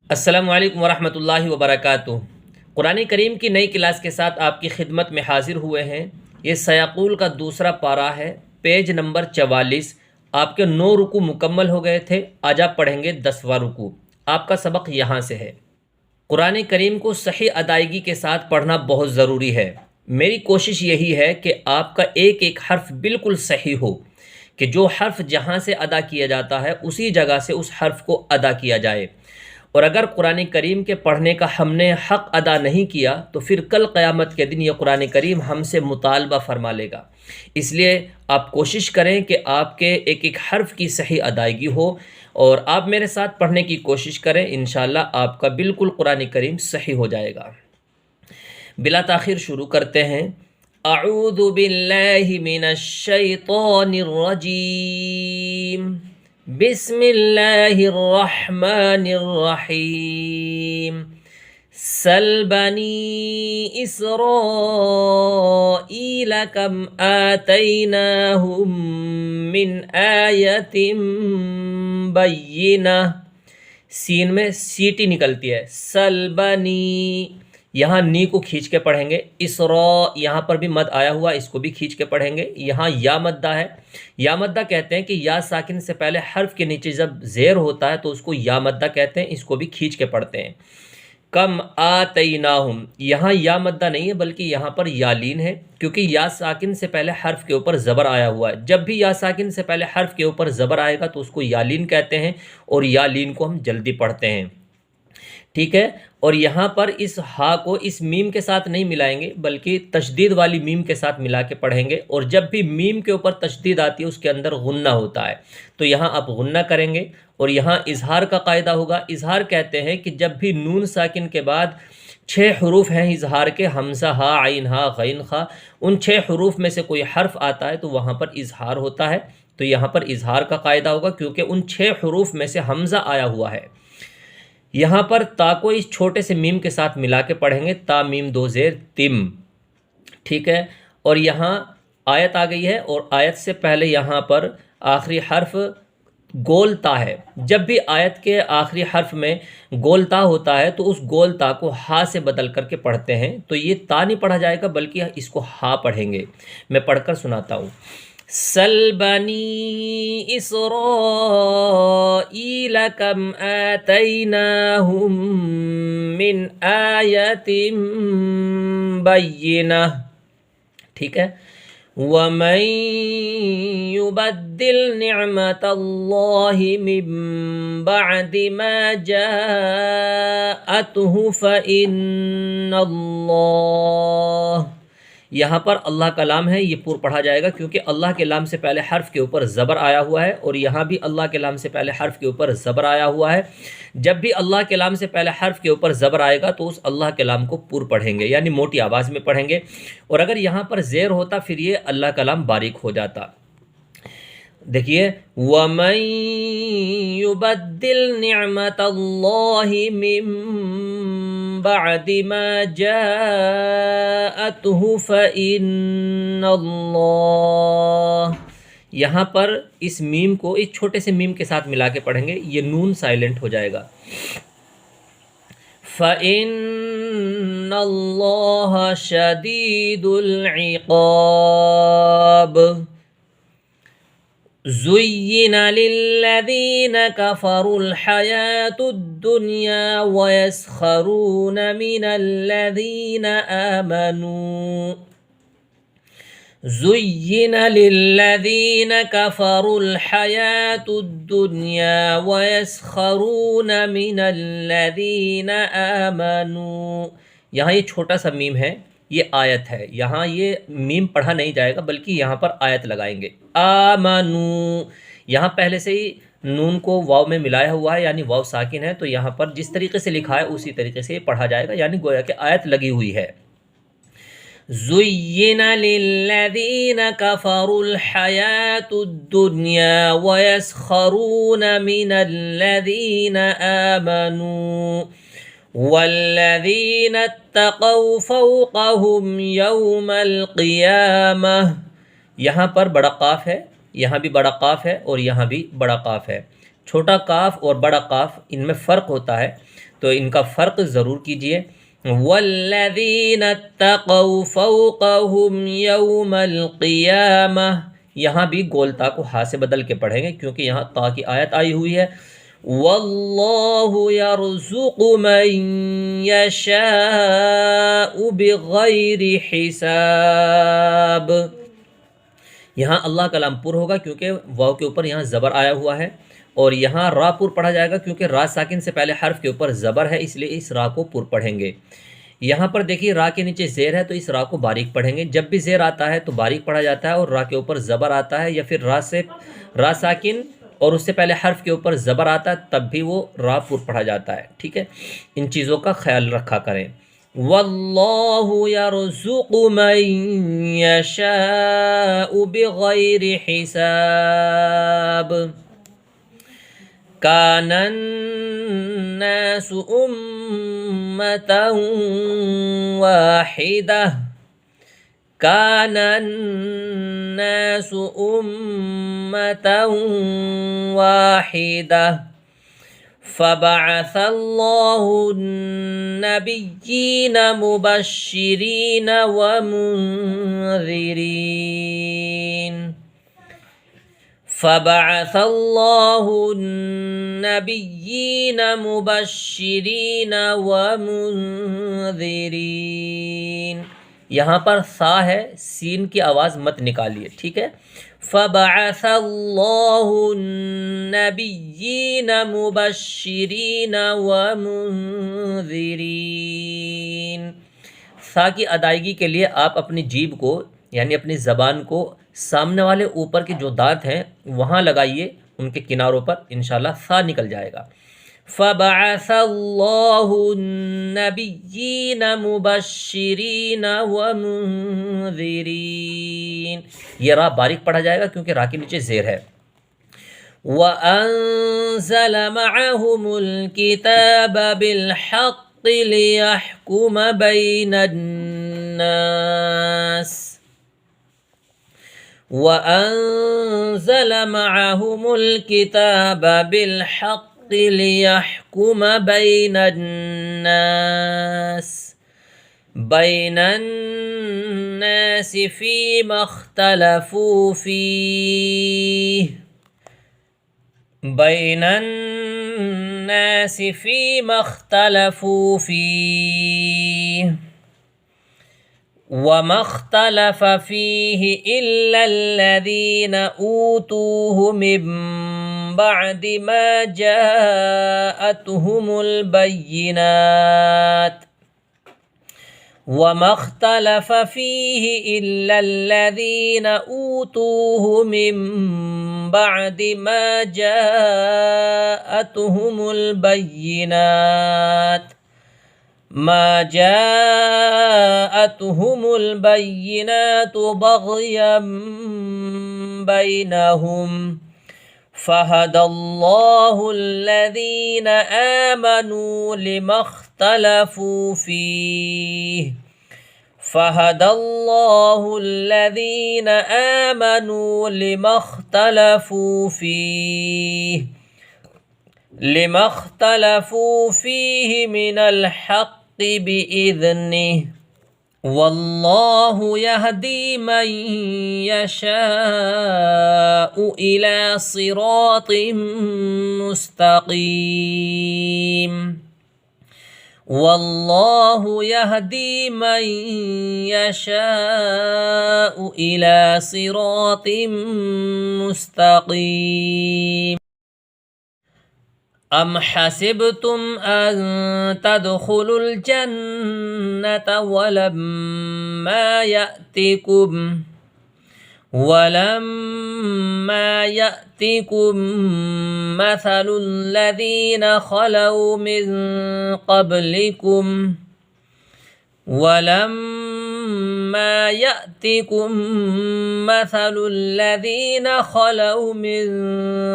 السلام علیکم ورحمۃ اللہ وبرکاتہ۔ قرآن کریم کی نئی کلاس کے ساتھ آپ کی خدمت میں حاضر ہوئے ہیں۔ یہ سیاقول کا دوسرا پارہ ہے، پیج نمبر 44۔ آپ کے 9 رکوع مکمل ہو گئے تھے، آج آپ پڑھیں گے 10واں رکوع۔ آپ کا سبق یہاں سے ہے۔ قرآن کریم کو صحیح ادائیگی کے ساتھ پڑھنا بہت ضروری ہے۔ میری کوشش یہی ہے کہ آپ کا ایک ایک حرف بالکل صحیح ہو، کہ جو حرف جہاں سے ادا کیا جاتا ہے اسی جگہ سے اس حرف کو ادا کیا جائے۔ اور اگر قرآن کریم کے پڑھنے کا ہم نے حق ادا نہیں کیا تو پھر کل قیامت کے دن یہ قرآن کریم ہم سے مطالبہ فرما لے گا۔ اس لیے آپ کوشش کریں کہ آپ کے ایک ایک حرف کی صحیح ادائیگی ہو، اور آپ میرے ساتھ پڑھنے کی کوشش کریں، انشاءاللہ آپ کا بالکل قرآن کریم صحیح ہو جائے گا۔ بلا تاخیر شروع کرتے ہیں۔ اعوذ باللہ من الشیطان الرجیم، بسم اللہ الرحمن الرحیم۔ سل بنی اسرائیل کم آتیناہم من آیت بینہ۔ سین میں سیٹی نکلتی ہے۔ سل بنی، یہاں نی کو کھینچ کے پڑھیں گے۔ اسرا، یہاں پر بھی مد آیا ہوا، اس کو بھی کھینچ کے پڑھیں گے۔ یہاں یا مدہ ہے۔ یا مدہ کہتے ہیں کہ یا ساکن سے پہلے حرف کے نیچے جب زیر ہوتا ہے تو اس کو یا مدہ کہتے ہیں، اس کو بھی کھینچ کے پڑھتے ہیں۔ کم آتیناہم، یہاں یا مدہ نہیں ہے بلکہ یہاں پر یا لین ہے، کیونکہ یا ساکن سے پہلے حرف کے اوپر زبر آیا ہوا ہے۔ جب بھی یا ساکن سے پہلے حرف کے اوپر زبر آئے گا تو اس کو یا لین کہتے ہیں، اور یا لین کو ہم جلدی پڑھتے ہیں، ٹھیک ہے۔ اور یہاں پر اس ہا کو اس میم کے ساتھ نہیں ملائیں گے بلکہ تشدید والی میم کے ساتھ ملا کے پڑھیں گے، اور جب بھی میم کے اوپر تشدید آتی ہے اس کے اندر غنہ ہوتا ہے، تو یہاں آپ غنہ کریں گے۔ اور یہاں اظہار کا قاعدہ ہوگا۔ اظہار کہتے ہیں کہ جب بھی نون ساکن کے بعد 6 حروف ہیں اظہار کے، حمزہ، ہا، عین، ہا، غین، خا، ان 6 حروف میں سے کوئی حرف آتا ہے تو وہاں پر اظہار ہوتا ہے، تو یہاں پر اظہار کا قاعدہ ہوگا کیونکہ ان 6 حروف میں سے حمزہ آیا ہوا ہے۔ یہاں پر تا کو اس چھوٹے سے میم کے ساتھ ملا کے پڑھیں گے، تا میم 2 زیر تم، ٹھیک ہے۔ اور یہاں آیت آ گئی ہے، اور آیت سے پہلے یہاں پر آخری حرف گول تا ہے۔ جب بھی آیت کے آخری حرف میں گول تا ہوتا ہے تو اس گول تا کو ہا سے بدل کر کے پڑھتے ہیں، تو یہ تا نہیں پڑھا جائے گا بلکہ اس کو ہا پڑھیں گے۔ میں پڑھ کر سناتا ہوں۔ سل بنی اسرائیل کم آتیناہم من آیت بینہ، ٹھیک ہے۔ وَمَن يُبَدِّلْ نِعْمَةَ اللَّهِ مِن بَعْدِ مَا جَاءَتْهُ فَإِنَّ اللَّهَ، یہاں پر اللہ کا لام ہے، یہ پور پڑھا جائے گا کیونکہ اللہ کے لام سے پہلے حرف کے اوپر زبر آیا ہوا ہے، اور یہاں بھی اللہ کے لام سے پہلے حرف کے اوپر زبر آیا ہوا ہے۔ جب بھی اللہ کے لام سے پہلے حرف کے اوپر زبر آئے گا تو اس اللہ کے لام کو پور پڑھیں گے، یعنی موٹی آواز میں پڑھیں گے، اور اگر یہاں پر زیر ہوتا پھر یہ اللہ کا لام باریک ہو جاتا۔ دیکھیے، وَمَن يُبَدِّلْ نِعْمَةَ اللَّهِ مِن بَعْدِ مَا جَاءَتْهُ فَإِنَّ اللَّهَ، یہاں پر اس میم کو اس چھوٹے سے میم کے ساتھ ملا کے پڑھیں گے، یہ نون سائلنٹ ہو جائے گا۔ فَإِنَّ اللَّهَ شَدِيدُ الْعِقَابِ۔ زُيِّنَ لِلَّذِينَ كَفَرُوا الْحَيَاةُ الدُّنْيَا وَيَسْخَرُونَ مِنَ الَّذِينَ آمَنُوا، زُيِّنَ لِلَّذِينَ كَفَرُوا الْحَيَاةُ الدُّنْيَا وَيَسْخَرُونَ مِنَ الَّذِينَ آمَنُوا، یہاں یہ چھوٹا سا میم ہے، یہ آیت ہے، یہاں یہ میم پڑھا نہیں جائے گا بلکہ یہاں پر آیت لگائیں گے۔ آمنو، یہاں پہلے سے ہی نون کو واو میں ملایا ہوا ہے، یعنی واو ساکن ہے، تو یہاں پر جس طریقے سے لکھا ہے اسی طریقے سے یہ پڑھا جائے گا، یعنی گویا کہ آیت لگی ہوئی ہے۔ زُيِّنَ لِلَّذِينَ كَفَرُوا الْحَيَاةُ الدُّنْيَا وَيَسْخَرُونَ مِنَ الَّذِينَ آمَنُوا وَالَّذِينَ اتَّقَوْا فَوْقَهُمْ يَوْمَ الْقِيَامَةِ، یہاں پر بڑا قاف ہے، یہاں بھی بڑا قاف ہے، اور یہاں بھی بڑا قاف ہے۔ چھوٹا قاف اور بڑا قاف ان میں فرق ہوتا ہے۔ تو ان کا فرق ضرور کیجئے. والذین اتقوا فوقهم یوم القیامہ، یہاں بھی گول تا کو ہا سے بدل کے پڑھیں گے کیونکہ یہاں تا کی آیت آئی ہوئی ہے. واللہ یرزق من یشاء بغیر حساب. یہاں اللہ کا لام پر ہوگا کیونکہ واو کے اوپر یہاں زبر آیا ہوا ہے، اور یہاں را پر پڑھا جائے گا کیونکہ را ساکن سے پہلے حرف کے اوپر زبر ہے، اس لیے اس را کو پر پڑھیں گے. یہاں پر دیکھیے را کے نیچے زیر ہے تو اس را کو باریک پڑھیں گے. جب بھی زیر آتا ہے تو باریک پڑھا جاتا ہے، اور را کے اوپر زبر آتا ہے یا پھر را ساکن اور اس سے پہلے حرف کے اوپر زبر آتا ہے تب بھی وہ را پر پڑھا جاتا ہے. ٹھیک ہے، ان چیزوں کا خیال رکھا کریں. واللہ یرزق من یشاء بغیر حساب. کان الناس امة واحدہ، کان الناس امة واحدہ فبعث اللہ النبیین مبشرین ومنذرین. فبعث اللہ النبیین مبشرین ومنذرین. یہاں پر سا ہے، سین کی آواز مت نکالیے. ٹھیک ہے، فبعث اللہ النبیین مبشرین ومنذرین. سا کی ادائیگی کے لیے آپ اپنی جیب کو یعنی اپنی زبان کو سامنے والے اوپر کے جو دانت ہیں وہاں لگائیے، ان کے کناروں پر، انشاءاللہ سا نکل جائے گا. فبعث اللہ النبیین مبشرین ومنذرین. یہ را باریک پڑھا جائے گا کیونکہ را کے نیچے زیر ہے. وَأَنزَلَ مَعَهُمُ الْكِتَابَ بِالْحَقِّ لِيَحْكُمَ بَيْنَ النَّاسِ. وَأَنزَلَ مَعَهُمُ الْكِتَابَ بِالْحَقِّ لِيَحْكُمَ بَيْنَ النَّاسِ فِيمَا اخْتَلَفُوا فِيهِ. بَيْنَ النَّاسِ فِيمَا اخْتَلَفُوا فِيهِ وَمَا اخْتَلَفَ فِيهِ إِلَّا الَّذِينَ أُوتُوهُ مِن بَعْدِ مَا جَاءَتْهُمُ الْبَيِّنَاتُ. وَمَا اخْتَلَفَ فِيهِ إِلَّا الَّذِينَ أُوتُوهُ مِن بَعْدِ مَا جَاءَتْهُمُ الْبَيِّنَاتُ. ما جاءتهم البينات بغيا بينهم فهدى الله الذين آمنوا لما اختلفوا فيه. فهدى الله الذين آمنوا لما اختلفوا فيه من الحق بإذنه والله يهدي من يشاء إلى صراط مستقيم. والله يهدي من يشاء إلى صراط مستقيم. ام حسبتم ان تدخلوا الجنة ولما يأتكم مثل الذين خلوا من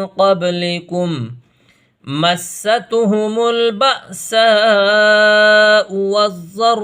قبلكم مستهم البأساء والضراء